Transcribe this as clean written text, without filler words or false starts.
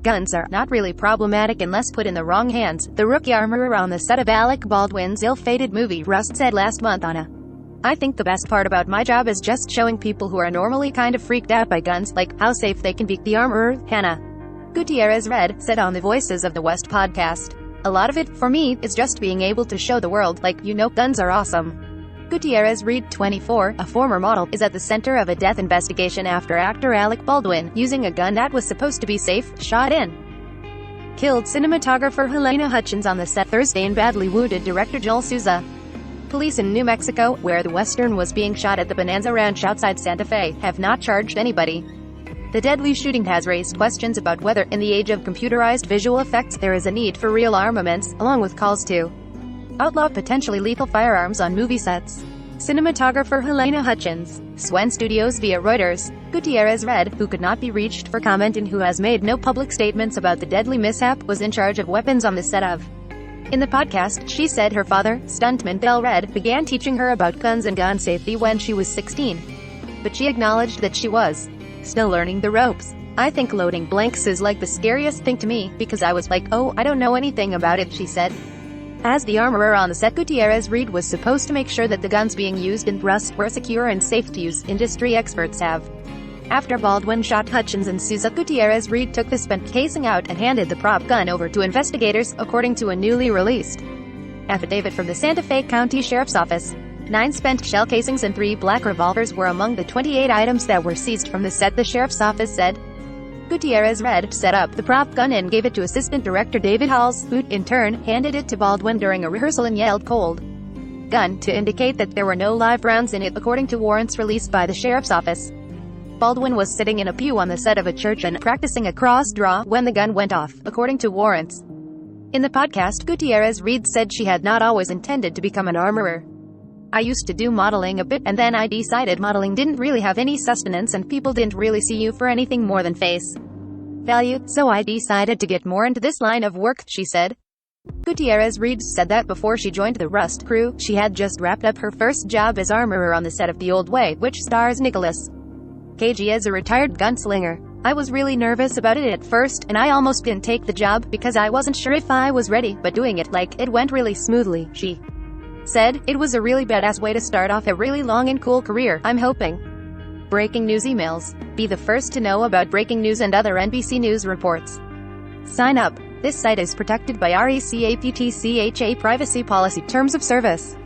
Guns are not really problematic unless put in the wrong hands, the rookie armorer on the set of Alec Baldwin's ill-fated movie Rust said last month on a I think the best part about my job is just showing people who are normally kind of freaked out by guns, like, how safe they can be, the armorer, Hannah Gutierrez Red, said on the Voices of the West podcast. A lot of it, for me, is just being able to show the world, like, guns are awesome. Gutierrez Reed, 24, a former model, is at the center of a death investigation after actor Alec Baldwin, using a gun that was supposed to be safe, shot in. Killed cinematographer Helena Hutchins on the set Thursday and badly wounded director Joel Souza. Police in New Mexico, where the Western was being shot at the Bonanza Ranch outside Santa Fe, have not charged anybody. The deadly shooting has raised questions about whether, in the age of computerized visual effects, there is a need for real armaments, along with calls to outlaw potentially lethal firearms on movie sets. Cinematographer Helena Hutchins, Swen Studios via Reuters. Gutierrez Red, who could not be reached for comment and who has made no public statements about the deadly mishap, was in charge of weapons on the set of. In the podcast, she said her father, stuntman Bill Red, began teaching her about guns and gun safety when she was 16. But she acknowledged that she was still learning the ropes. I think loading blanks is like the scariest thing to me, because I was like, oh, I don't know anything about it, she said. As the armorer on the set, Gutierrez Reed was supposed to make sure that the guns being used in Rust were secure and safe to use, industry experts have. After Baldwin shot Hutchins and Souza, Gutierrez Reed took the spent casing out and handed the prop gun over to investigators, according to a newly released affidavit from the Santa Fe County Sheriff's Office. 9 spent shell casings and 3 black revolvers were among the 28 items that were seized from the set, the Sheriff's Office said. Gutierrez Red set up the prop gun and gave it to Assistant Director David Halls, who, in turn, handed it to Baldwin during a rehearsal and yelled "cold gun" to indicate that there were no live rounds in it, according to warrants released by the Sheriff's Office. Baldwin was sitting in a pew on the set of a church and practicing a cross draw when the gun went off, according to warrants. In the podcast, Gutierrez Reed said she had not always intended to become an armorer. I used to do modeling a bit, and then I decided modeling didn't really have any sustenance and people didn't really see you for anything more than face value, so I decided to get more into this line of work, she said. Gutierrez Reed said that before she joined the Rust crew, she had just wrapped up her first job as armorer on the set of The Old Way, which stars Nicolas Cage as a retired gunslinger. I was really nervous about it at first, and I almost didn't take the job because I wasn't sure if I was ready, but doing it, it went really smoothly, she said. It was a really badass way to start off a really long and cool career, I'm hoping. Breaking news emails. Be the first to know about breaking news and other NBC News reports. Sign up. This site is protected by RECAPTCHA privacy policy terms of service.